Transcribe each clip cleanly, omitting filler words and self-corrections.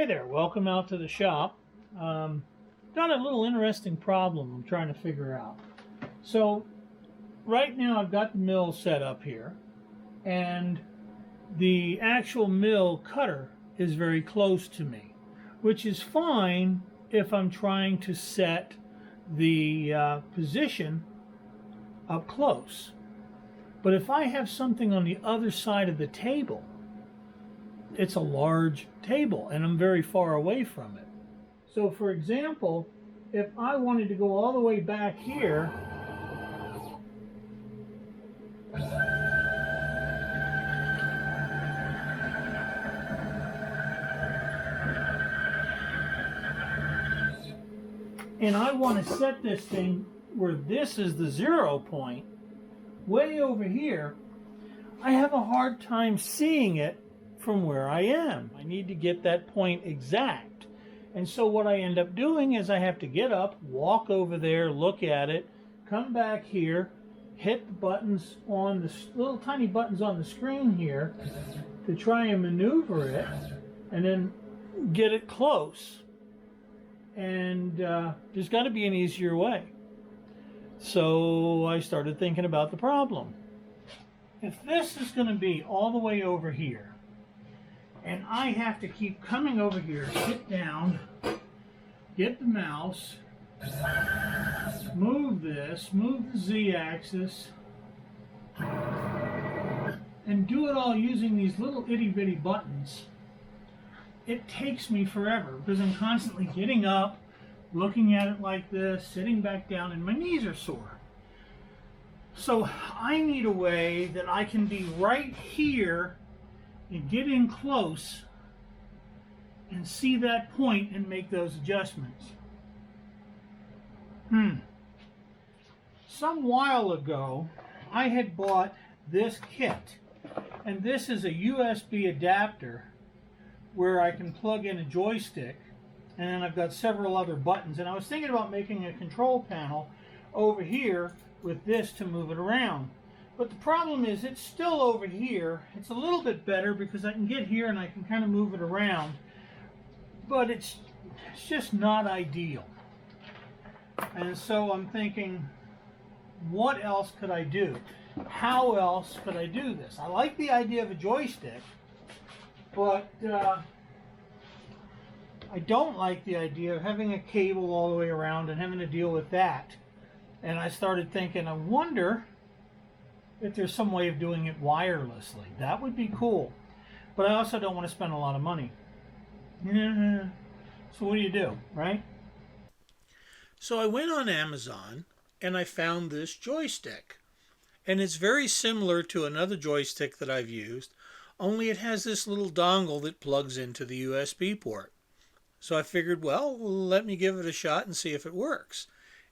Hey there, welcome out to the shop. Got a little interesting problem I'm trying to figure out. So right now I've got the mill set up here, and the actual mill cutter is very close to me, which is fine if I'm trying to set the position up close. But if I have something on the other side of the table, it's a large table and I'm very far away from it. So for example, if I wanted to go all the way back here, and I want to set this thing where this is the 0 point, way over here, I have a hard time seeing it from where I am. I need to get that point exact. And so what I end up doing is I have to get up, walk over there, look at it, come back here, hit the buttons on the little tiny buttons on the screen here to try and maneuver it, and then get it close. And there's got to be an easier way. So I started thinking about the problem. If this is going to be all the way over here, and I have to keep coming over here, sit down, get the mouse, move this, move the Z-axis, and do it all using these little itty-bitty buttons, it takes me forever because I'm constantly getting up, looking at it like this, sitting back down, and my knees are sore. So I need a way that I can be right here and get in close and see that point and make those adjustments. Some while ago, I had bought this kit, and this is a USB adapter where I can plug in a joystick, and then I've got several other buttons, and I was thinking about making a control panel over here with this to move it around. But the problem is it's still over here. It's a little bit better because I can get here and I can kind of move it around, but it's just not ideal. And so I'm thinking, what else could I do? How else could I do this? I like the idea of a joystick, but I don't like the idea of having a cable all the way around and having to deal with that. And I started thinking, I wonder if there's some way of doing it wirelessly. That would be cool. But I also don't want to spend a lot of money. So what do, right? So I went on Amazon and I found this joystick. And it's very similar to another joystick that I've used, only it has this little dongle that plugs into the USB port. So I figured, well, let me give it a shot and see if it works.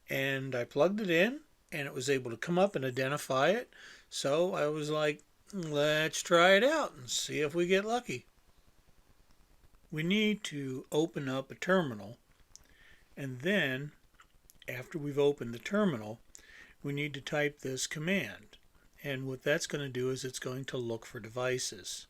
And I plugged it in, and it was able to come up and identify it. So I was like, let's try it out and see if we get lucky. We need to open up a terminal, and then after we've opened the terminal, we need to type this command. And what that's going to do is it's going to look for devices.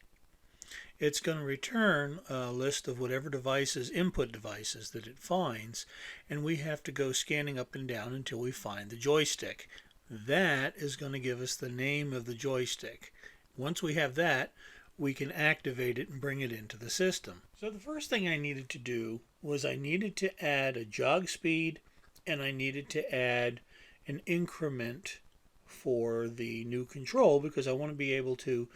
It's going to return a list of whatever devices, input devices that it finds, and we have to go scanning up and down until we find the joystick. That is going to give us the name of the joystick. Once we have that, we can activate it and bring it into the system. So the first thing I needed to do was I needed to add a jog speed, and I needed to add an increment for the new control because I want to be able to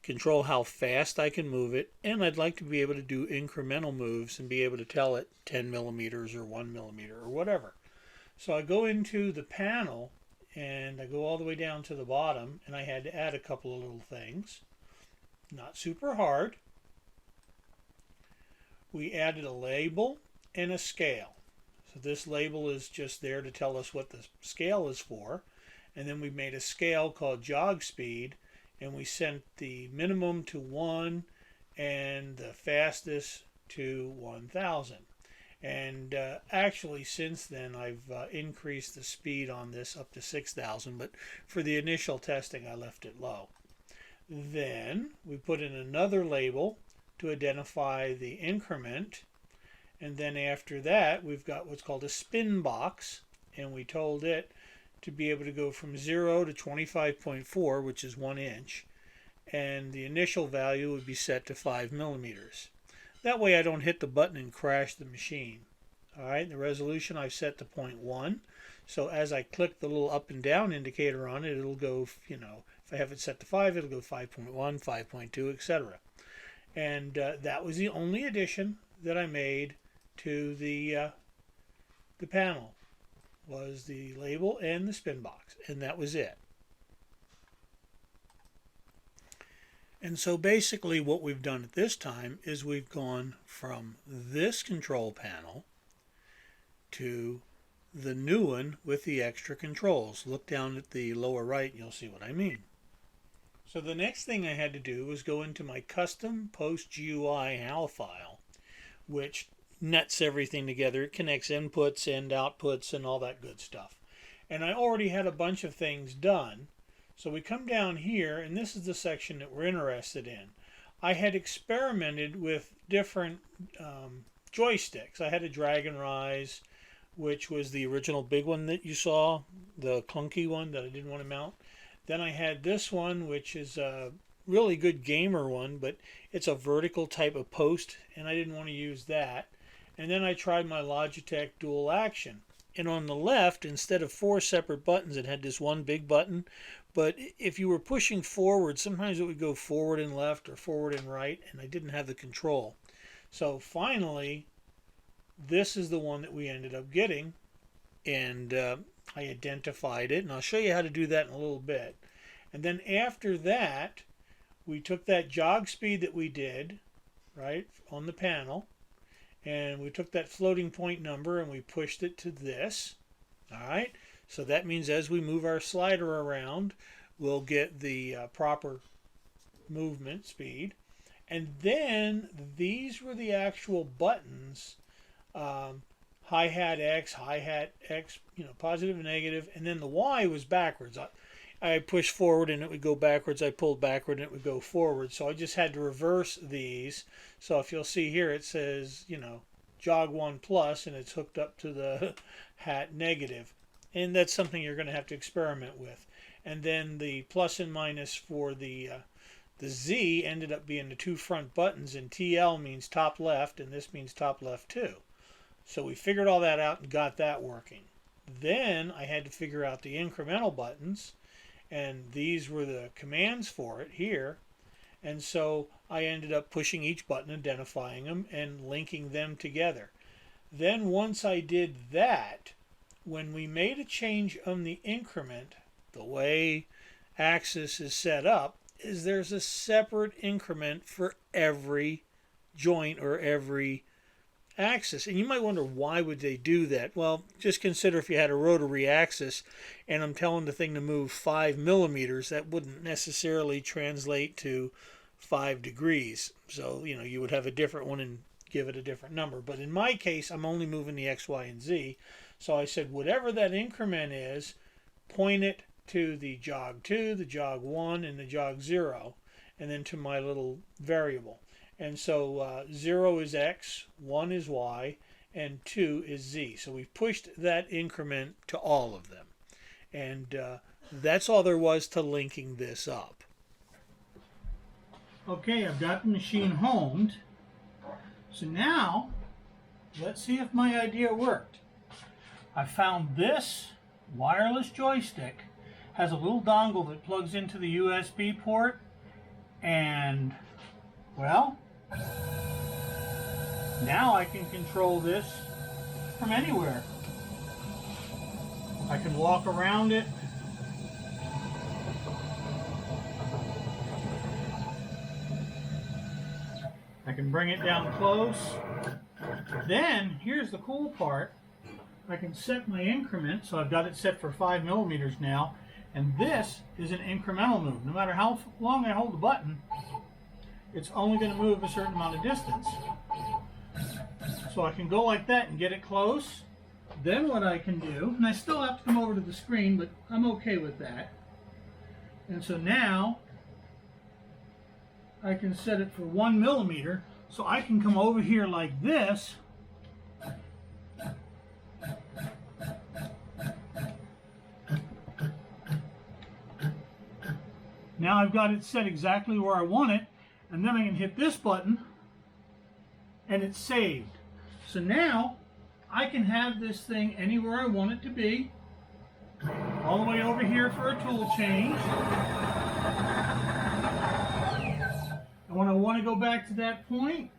control how fast I can move it, and I'd like to be able to do incremental moves and be able to tell it 10 millimeters or 1 millimeter or whatever. So I go into the panel and I go all the way down to the bottom, and I had to add a couple of little things. Not super hard. We added a label and a scale. So this label is just there to tell us what the scale is for, and then we made a scale called jog speed, and we sent the minimum to 1 and the fastest to 1,000. And actually since then I've increased the speed on this up to 6,000, but for the initial testing I left it low. Then we put in another label to identify the increment. And then after that, we've got what's called a spin box, and we told it to be able to go from 0 to 25.4, which is 1 inch, and the initial value would be set to 5 millimeters. That way I don't hit the button and crash the machine. All right, the resolution I've set to 0.1, so as I click the little up and down indicator on it, it'll go, you know, if I have it set to 5, it'll go 5.1, 5.2, etc. And that was the only addition that I made to the panel, was the label and the spin box, and that was it. And so basically what we've done at this time is we've gone from this control panel to the new one with the extra controls. Look down at the lower right and you'll see what I mean. So the next thing I had to do was go into my custom post GUI HAL file, which nets everything together. It connects inputs and outputs and all that good stuff. And I already had a bunch of things done. So we come down here, and this is the section that we're interested in. I had experimented with different joysticks. I had a Dragon Rise, which was the original big one that you saw, the clunky one that I didn't want to mount. Then I had this one, which is a really good gamer one, but it's a vertical type of post, and I didn't want to use that. And then I tried my Logitech Dual Action. And on the left, instead of 4 separate buttons, it had this one big button. But if you were pushing forward, sometimes it would go forward and left or forward and right, and I didn't have the control. So finally, this is the one that we ended up getting, and I identified it, and I'll show you how to do that in a little bit. And then after that, we took that jog speed that we did, right, on the panel, and we took that floating point number and we pushed it to this. All right, so that means as we move our slider around, we'll get the proper movement speed. And then these were the actual buttons, hi-hat X, you know, positive and negative, and then the Y was backwards. I pushed forward and it would go backwards. I pulled backward and it would go forward. So I just had to reverse these. So if you'll see here, it says, you know, jog 1 plus, and it's hooked up to the hat negative. And that's something you're going to have to experiment with. And then the plus and minus for the Z ended up being the 2 front buttons, and TL means top left, and this means top left too. So we figured all that out and got that working. Then I had to figure out the incremental buttons, and these were the commands for it here. And so I ended up pushing each button, identifying them, and linking them together. Then once I did that, when we made a change on the increment, the way Axis is set up is there's a separate increment for every joint or every axis. And you might wonder, why would they do that? Well, just consider if you had a rotary axis and I'm telling the thing to move 5 millimeters, that wouldn't necessarily translate to 5 degrees. So, you know, you would have a different one and give it a different number. But in my case, I'm only moving the X, Y, and Z. So I said, whatever that increment is, point it to the jog 2, the jog 1, and the jog 0, and then to my little variable. And so 0 is X, 1 is Y, and 2 is Z. So we've pushed that increment to all of them. And that's all there was to linking this up. Okay, I've got the machine homed. So now, let's see if my idea worked. I found this wireless joystick has a little dongle that plugs into the USB port, and, well, now I can control this from anywhere. I can walk around it. I can bring it down close. Then, here's the cool part. I can set my increment, so I've got it set for 5 millimeters now, and this is an incremental move. No matter how long I hold the button, it's only going to move a certain amount of distance. So I can go like that and get it close. Then what I can do, and I still have to come over to the screen, but I'm okay with that. And so now I can set it for 1 millimeter, so I can come over here like this. Now I've got it set exactly where I want it, and then I can hit this button and it's saved. So now I can have this thing anywhere I want it to be, all the way over here for a tool change. And when I want to go back to that point,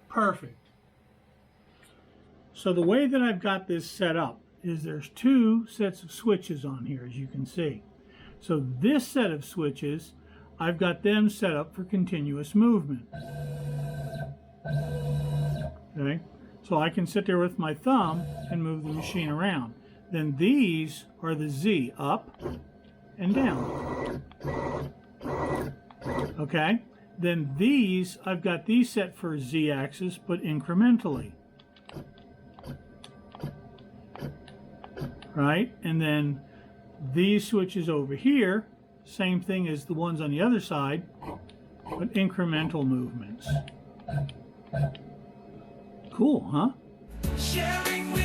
perfect. So the way that I've got this set up is there's 2 sets of switches on here, as you can see. So this set of switches, I've got them set up for continuous movement. Okay, so I can sit there with my thumb and move the machine around. Then these are the Z, up and down. Okay, then these, I've got these set for Z axis, but incrementally. Right, and then these switches over here, same thing as the ones on the other side, but incremental movements. Cool, huh? Sharing with